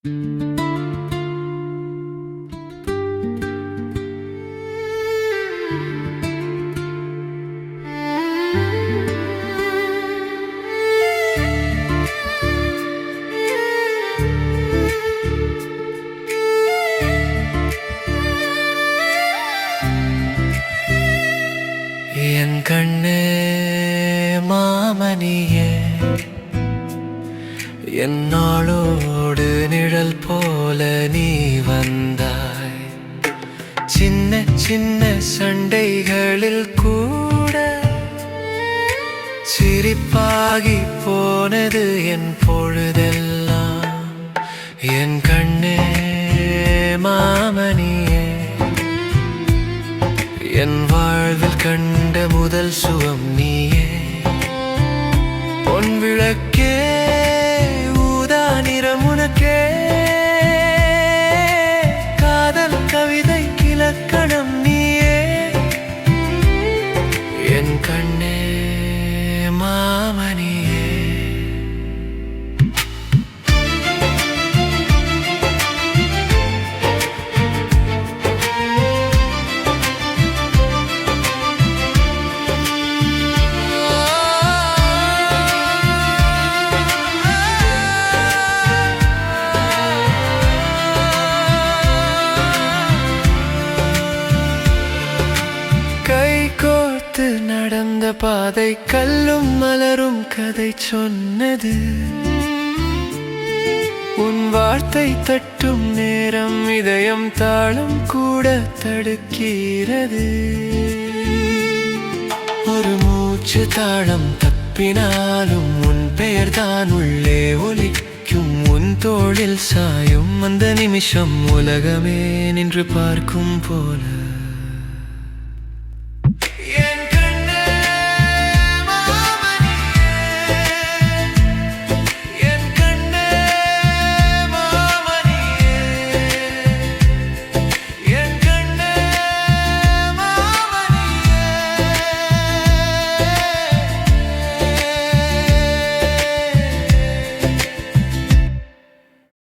என் கண்ணே மாமணியே, என்னோடு நிழல் போல நீ வந்தாய். சின்ன சின்ன சண்டைகளில் கூட சிரிப்பாகி போனது என் பொழுதெல்லாம். என் கண்ணே மாமணியே, என் வாழ்வில் கண்ட முதல் சுகம் நீயே. பொன் விளக்கே ஊதா நிறம் உனக்கே, காதல் கவிதை இலக்கணம் நீயே. என் கண்ணே மாமணியே. கோர்த்து நடந்த பாதை கல்லும் மலரும் கதை சொன்னது. உன் வார்த்தை தட்டும் நேரம் இதயம் தாளம் கூட தடுக்கிறது. ஒரு மூச்சு தாளம் தப்பினாலும் உன் பெயர்தான் உள்ளே ஒலிக்கும். உன் தோளில் சாயும் அந்த நிமிஷம் உலகமே நின்று பார்க்கும் போல